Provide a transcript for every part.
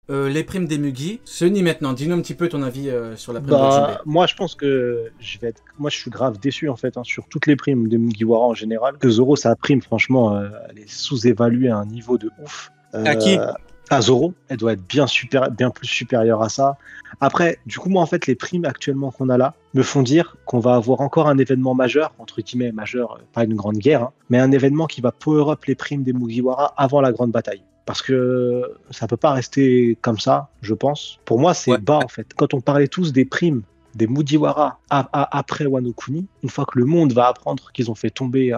les primes des Mugi. Sony maintenant, dis-nous un petit peu ton avis sur la prime de Jinbei. Moi, je pense que moi, je suis grave déçu en fait sur toutes les primes de Mugiwara en général. Que Zoro, sa prime, franchement, elle est sous-évaluée à un niveau de ouf. À qui? À Zoro, elle doit être bien plus supérieure à ça. Après, du coup, moi, en fait, les primes actuellement qu'on a là me font dire qu'on va avoir encore un événement majeur, entre guillemets majeur, pas une grande guerre, hein, mais un événement qui va power up les primes des Mugiwara avant la grande bataille. Parce que ça peut pas rester comme ça, je pense. Pour moi, c'est bas, en fait. Quand on parlait tous des primes des Mugiwara après Wano Kuni, une fois que le monde va apprendre qu'ils ont fait tomber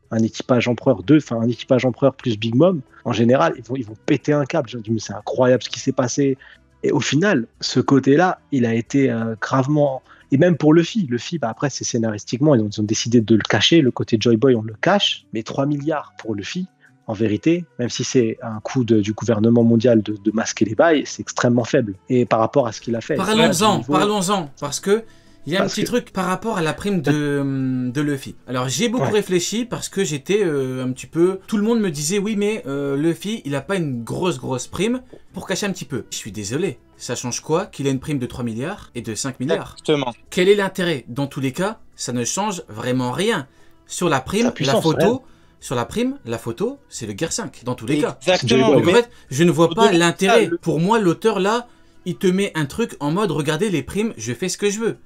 un équipage empereur 2, enfin un équipage empereur plus Big Mom, en général, ils vont péter un câble. Je me dis, mais c'est incroyable ce qui s'est passé. Et au final, ce côté-là, il a été gravement... Et même pour Luffy, bah après, c'est scénaristiquement, ils ont décidé de le cacher. Le côté Joy Boy, on le cache. Mais 3 milliards pour Luffy, en vérité, même si c'est un coup du gouvernement mondial de masquer les bails, c'est extrêmement faible. Et par rapport à ce qu'il a fait... Parlons-en, parce que il y a un petit truc par rapport à la prime de Luffy. Alors j'ai beaucoup réfléchi parce que j'étais un petit peu... Tout le monde me disait oui mais Luffy il a pas une grosse prime pour cacher un petit peu. Je suis désolé, ça change quoi qu'il ait une prime de 3 milliards et de 5 milliards? Exactement. Quel est l'intérêt? Dans tous les cas, ça ne change vraiment rien. Sur la prime, la photo... Sur la prime, la photo, c'est le Gear 5, dans tous les cas. Exactement. Donc en fait, je ne vois pas l'intérêt. Pour moi, l'auteur là, il te met un truc en mode, regardez les primes, je fais ce que je veux.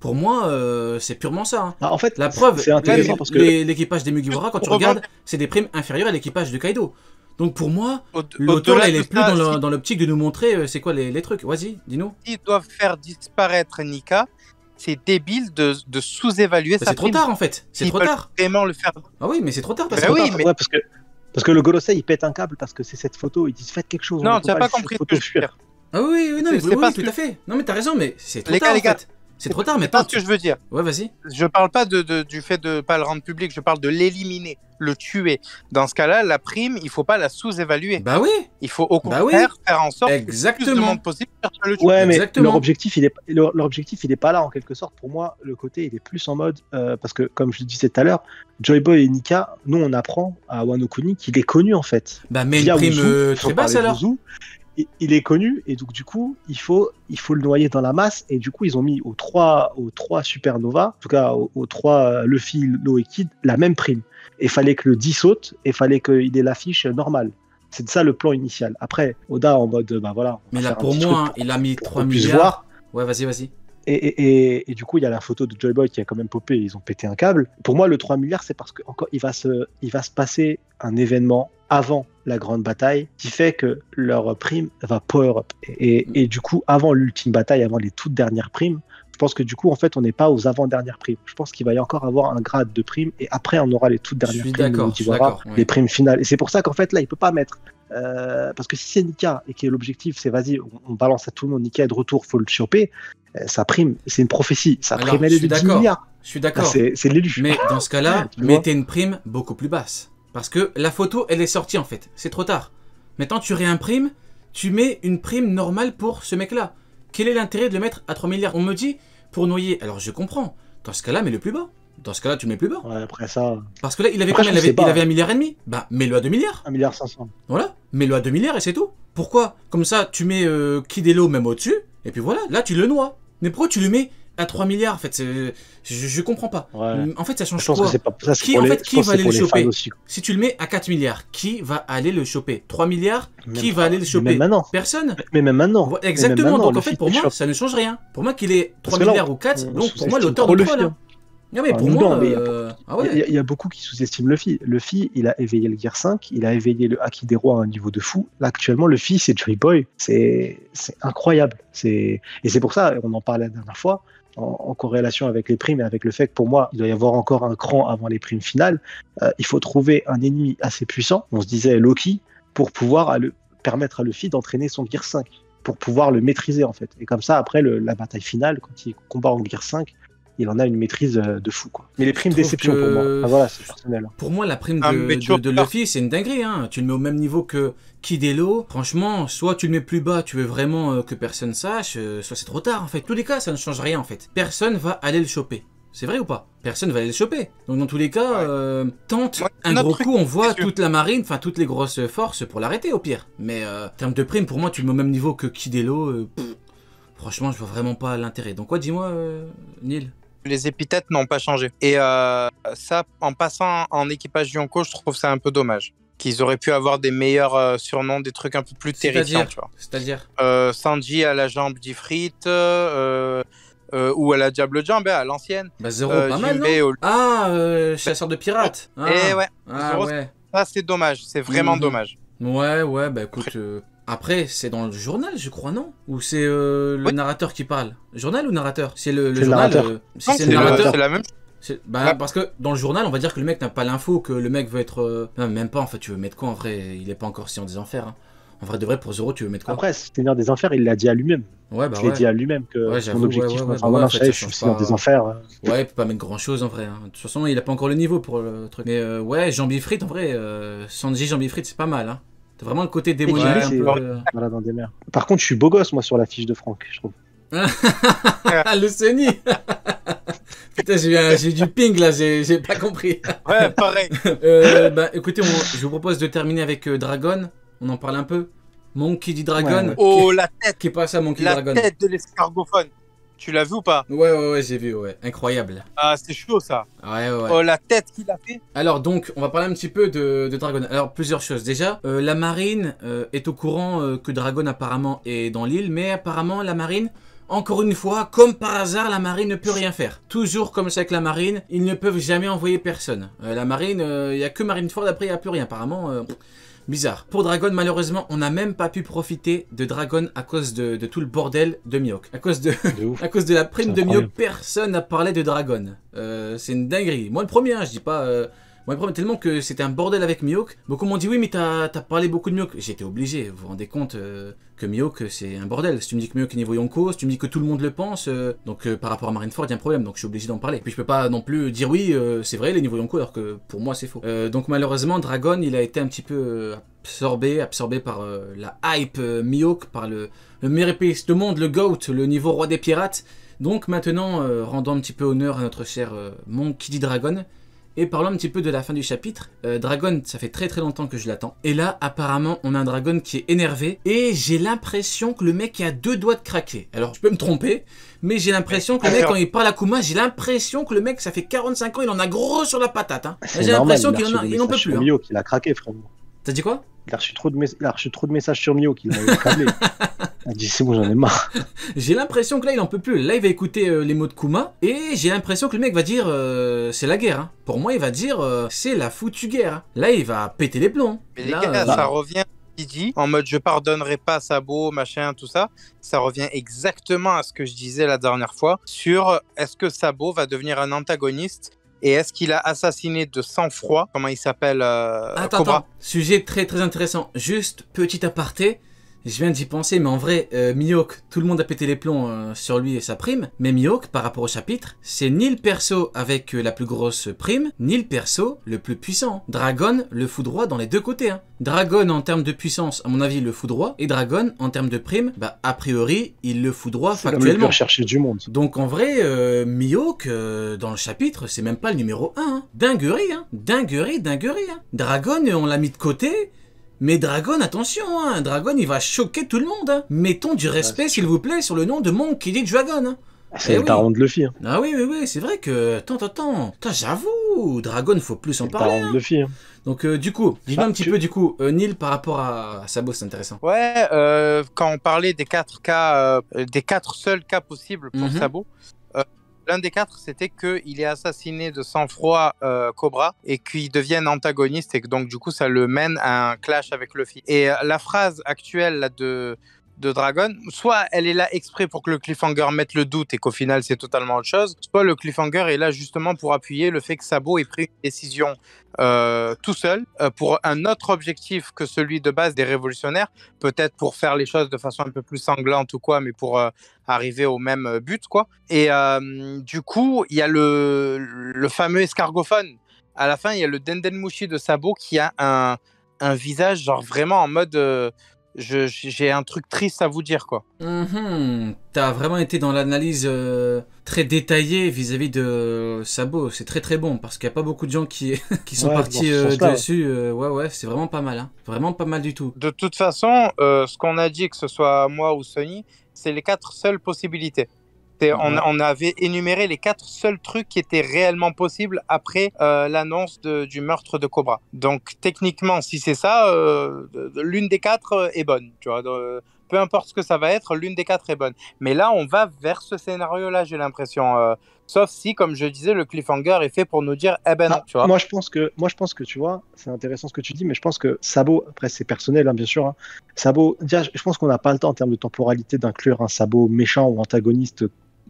Pour moi, c'est purement ça. Hein. En fait, la preuve, c'est intéressant parce que l'équipage des Mugiwara, quand tu regardes, c'est des primes inférieures à l'équipage de Kaido. Donc pour moi, l'auteur là, il est plus dans l'optique de nous montrer c'est quoi les trucs. Vas-y, dis-nous. Ils doivent faire disparaître Nika. C'est débile de sous-évaluer sa prime. C'est trop tard en fait. C'est trop tard. Vraiment le faire. Ah oui, mais c'est trop tard parce que le Gorosei il pète un câble parce que c'est cette photo. Ils disent faites quelque chose. Non, tu n'as pas compris ce que je veux dire. Ah oui, non, mais tout à fait. Non, mais t'as raison, mais c'est trop tard en fait. C'est trop tard, mais pas ce que je veux dire. Ouais, vas-y. Je parle pas du fait de pas le rendre public, je parle de l'éliminer, le tuer. Dans ce cas-là, la prime, il faut pas la sous-évaluer. Bah oui. Il faut au contraire faire en sorte que le plus de monde possible le tue. Ouais, mais leur objectif, il est pas là en quelque sorte. Pour moi, le côté, il est plus en mode parce que comme je le disais tout à l'heure, Joy Boy et Nika, nous on apprend à Wano Kuni qu'il est connu en fait. Bah mais une prime très basse alors. Il est connu et donc du coup il faut le noyer dans la masse et du coup ils ont mis aux trois Supernova, en tout cas aux 3 Luffy, Law et Kid la même prime et fallait que le 10 saute et fallait qu'il ait l'affiche normale. C'est ça le plan initial. Après Oda en mode bah voilà. Mais là pour moi il a mis 3 milliards. Ouais vas-y. Et du coup il y a la photo de Joy Boy qui a quand même popé, ils ont pété un câble. Pour moi le 3 milliards c'est parce que encore il va se passer un événement avant la grande bataille qui fait que leur prime va power up et du coup avant l'ultime bataille, avant les toutes dernières primes, je pense que du coup en fait on n'est pas aux avant-dernières primes. Je pense qu'il va y encore avoir un grade de prime et après on aura les toutes dernières primes, les primes finales. Et c'est pour ça qu'en fait là il peut pas mettre parce que si c'est Nika et que l'objectif c'est vas-y on balance à tout le monde, Nika est de retour, faut le choper, sa prime c'est une prophétie, sa prime elle est de 10 milliards. Je suis d'accord. C'est l'élu. Mais dans ce cas-là, mettez une prime beaucoup plus basse. Parce que la photo, elle est sortie en fait. C'est trop tard. Maintenant, tu réimprimes, tu mets une prime normale pour ce mec-là. Quel est l'intérêt de le mettre à 3 milliards? On me dit, pour noyer. Alors, je comprends. Dans ce cas-là, mets-le plus bas. Dans ce cas-là, tu mets plus bas. Ouais, après ça... Parce que là, il avait combien? Il avait 1,5 milliard. Bah, mets-le à 2 milliards. 1,5 milliard. Voilà. Mets-le à 2 milliards et c'est tout. Pourquoi? Comme ça, tu mets Kid et Law même au-dessus. Et puis voilà, là, tu le noies. Mais pourquoi tu le mets à 3 milliards en fait? Je comprends pas. Ouais. En fait, ça change quoi? Qui va aller le choper? Si tu le mets à 4 milliards, qui va aller le choper? 3 milliards, qui va aller le choper? Personne. Mais même maintenant. Exactement. Donc en fait, pour moi, ça ne change rien. Pour moi, qu'il ait 3 milliards ou 4, donc pour moi, l'auteur de troll. Non mais pour moi, il y a beaucoup qui sous-estiment Luffy. Luffy, il a éveillé le Gear 5, il a éveillé le Haki des rois à un niveau de fou. Là, actuellement, Luffy, c'est Joy Boy. C'est incroyable. Et c'est pour ça, on en parlait la dernière fois, en corrélation avec les primes et avec le fait que pour moi, il doit y avoir encore un cran avant les primes finales. Il faut trouver un ennemi assez puissant, on se disait Loki, pour pouvoir permettre à Luffy d'entraîner son Gear 5, pour pouvoir le maîtriser en fait. Et comme ça, après la bataille finale, quand il combat en Gear 5, il en a une maîtrise de fou quoi. Mais les primes déception pour moi. Ah, voilà, c'est personnel. Pour moi, la prime de Luffy, c'est une dinguerie. Hein. Tu le mets au même niveau que Kid et Law. Franchement, soit tu le mets plus bas, tu veux vraiment que personne sache, soit c'est trop tard en fait. Tous les cas, ça ne change rien en fait. Personne va aller le choper. C'est vrai ou pas? Personne va aller le choper. Donc dans tous les cas, tente un gros coup, on voit toute la marine, enfin toutes les grosses forces pour l'arrêter au pire. Mais en termes de prime, pour moi, tu le mets au même niveau que Kidelo. Franchement, je vois vraiment pas l'intérêt. Donc quoi, dis-moi, Neil? Les épithètes n'ont pas changé. Et ça, en passant en équipage Yonko, je trouve ça un peu dommage. Qu'ils auraient pu avoir des meilleurs surnoms, des trucs un peu plus terrifiants, tu vois. C'est-à-dire Sanji à la jambe d'Ifrit, ou à la Diable Jambe, à l'ancienne. Bah Zoro, pas mal, non? Chasseur de pirates. Et ouais. Zoro, ça, c'est dommage. C'est vraiment dommage. Ouais, bah écoute... Après, c'est dans le journal, je crois, non? Ou c'est le narrateur qui parle? Journal ou narrateur? C'est le journal. Si c'est le narrateur, c'est la même chose. Parce que dans le journal, on va dire que le mec n'a pas l'info, que le mec veut être... Non, même pas, en fait, tu veux mettre quoi, en vrai? Il est pas encore Seigneur des Enfers. Hein. En vrai, de vrai, pour Zoro, tu veux mettre quoi? Après, Seigneur des Enfers, il l'a dit à lui-même. Ouais, bah il l'a dit à lui-même que son objectif... je suis Seigneur des Enfers. Ouais, il peut pas mettre grand-chose, en vrai. Hein. De toute façon, il a pas encore le niveau pour le truc. Mais ouais, Jean-Bifrit, en vrai, Sanji Jean-Bifrit, c'est pas mal, hein. T'as vraiment le côté démoniaque. Voilà, dans des mers. Par contre, je suis beau gosse, moi, sur la fiche de Franck, je trouve. Le Sony. Putain, j'ai du ping là, j'ai pas compris. Ouais, pareil. Bah écoutez, je vous propose de terminer avec Dragon. On en parle un peu. Monkey D. Dragon. Ouais. Oh, la tête. Qui passe à Monkey Dragon. La tête de l'escargophone. Tu l'as vu ou pas? Ouais, j'ai vu, ouais. Incroyable. Ah, c'est chaud ça. Ouais. Oh, la tête qu'il a fait. Alors donc, on va parler un petit peu de Dragon. Alors, plusieurs choses. Déjà, la marine est au courant que Dragon apparemment est dans l'île, mais apparemment la marine... Encore une fois, comme par hasard, la marine ne peut rien faire. Toujours comme ça avec la marine, ils ne peuvent jamais envoyer personne. La marine, il n'y a que Marineford, après il n'y a plus rien. Apparemment, bizarre. Pour Dragon, malheureusement, on n'a même pas pu profiter de Dragon à cause de tout le bordel de Mihawk. À cause de la prime de Mihawk, personne n'a parlé de Dragon. C'est une dinguerie. Moi le premier, hein, je dis pas... Moi, le problème, tellement que c'était un bordel avec Mihawk. Beaucoup m'ont dit oui, mais t'as parlé beaucoup de Mihawk. J'étais obligé. Vous vous rendez compte que Mihawk, c'est un bordel. Si tu me dis que Mihawk est niveau Yonko, si tu me dis que tout le monde le pense, donc par rapport à Marineford, il y a un problème. Donc je suis obligé d'en parler. Puis je peux pas non plus dire oui, c'est vrai, les niveaux Yonko, alors que pour moi, c'est faux. Donc malheureusement, Dragon, il a été un petit peu absorbé par la hype Mihawk, par le meilleur épéiste du monde, le GOAT, le niveau roi des pirates. Donc maintenant, rendons un petit peu honneur à notre cher Monkey D. Dragon. Et parlons un petit peu de la fin du chapitre. Dragon, ça fait très très longtemps que je l'attends. Et là, apparemment, on a un Dragon qui est énervé. Et j'ai l'impression que le mec est à 2 doigts de craquer. Alors, je peux me tromper, mais j'ai l'impression que le mec, quand il parle à Kuma, j'ai l'impression que le mec, ça fait 45 ans, il en a gros sur la patate. Hein. J'ai l'impression qu'il n'en peut plus. Mihawk, il a craqué, frère. T'as dit quoi? Il a reçu trop de messages sur Mihawk, il m'a câblé. Il a dit c'est bon, j'en ai marre. J'ai l'impression que là il en peut plus. Là il va écouter les mots de Kuma et j'ai l'impression que le mec va dire c'est la guerre. Hein. Pour moi il va dire c'est la foutue guerre. Hein. Là il va péter les plombs. Mais les gars, ça revient il dit en mode je pardonnerai pas Sabo, machin, tout ça. Ça revient exactement à ce que je disais la dernière fois sur est-ce que Sabo va devenir un antagoniste. Et est-ce qu'il a assassiné de sang-froid? Comment il s'appelle Attends, sujet très très intéressant. Juste petit aparté. Je viens d'y penser, mais en vrai, Mihawk, tout le monde a pété les plombs sur lui et sa prime. Mais Mihawk, par rapport au chapitre, c'est ni le perso avec la plus grosse prime, ni le perso le plus puissant. Dragon le foudroie dans les deux côtés. Hein. Dragon, en termes de puissance, à mon avis, le foudroie. Et Dragon, en termes de prime, bah, a priori, il le foudroie factuellement. C'est chercher du monde. Donc en vrai, Mihawk, dans le chapitre, c'est même pas le numéro 1. Hein. Dinguerie, hein. Dinguerie. Hein. Dragon, on l'a mis de côté. Mais Dragon, attention, hein, Dragon, il va choquer tout le monde. Hein. Mettons du respect, s'il vous plaît, sur le nom de Monkey D. Dragon. Hein. C'est le daron de Luffy. Hein. Ah oui, c'est vrai que... Attends, j'avoue, Dragon, faut plus en parler. C'est le daron de Luffy. Hein. Donc, du coup, dis-nous un petit peu, Neil, par rapport à Sabo, c'est intéressant. Ouais, quand on parlait des 4 cas, des 4 seuls cas possibles pour Sabo, l'un des 4, c'était qu'il est assassiné de sang-froid Cobra et qu'il devienne antagoniste et que donc du coup ça le mène à un clash avec Luffy. Et la phrase actuelle là, de Dragon, soit elle est là exprès pour que le cliffhanger mette le doute et qu'au final c'est totalement autre chose, soit le cliffhanger est là justement pour appuyer le fait que Sabo ait pris une décision tout seul pour un autre objectif que celui de base des révolutionnaires, peut-être pour faire les choses de façon un peu plus sanglante ou quoi, mais pour arriver au même but quoi. Et du coup il y a le fameux escargophone. À la fin il y a le Dendenmushi de Sabo qui a un visage genre vraiment en mode j'ai un truc triste à vous dire, quoi. T'as vraiment été dans l'analyse très détaillée vis-à-vis de Sabo. C'est très très bon parce qu'il n'y a pas beaucoup de gens qui sont partis dessus. Ouais, c'est vraiment pas mal. Hein. Vraiment pas mal du tout. De toute façon, ce qu'on a dit, que ce soit moi ou Sony, c'est les 4 seules possibilités. On avait énuméré les 4 seuls trucs qui étaient réellement possibles après l'annonce du meurtre de Cobra. Donc techniquement, si c'est ça, l'une des 4 est bonne. Tu vois, peu importe ce que ça va être, l'une des 4 est bonne. Mais là, on va vers ce scénario-là, j'ai l'impression. Sauf si, comme je disais, le cliffhanger est fait pour nous dire, eh ben non, tu vois. Moi, je pense que, tu vois, c'est intéressant ce que tu dis, mais je pense que Sabo, après c'est personnel, hein, bien sûr, hein, Sabo, déjà, je pense qu'on n'a pas le temps en termes de temporalité d'inclure un Sabo méchant ou antagoniste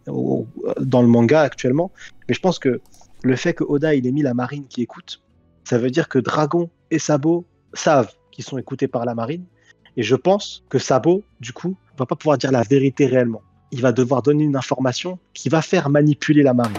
dans le manga actuellement, mais je pense que le fait que Oda il ait mis la marine qui écoute, ça veut dire que Dragon et Sabo savent qu'ils sont écoutés par la marine, et je pense que Sabo, du coup, va pas pouvoir dire la vérité réellement. Il va devoir donner une information qui va faire manipuler la marine.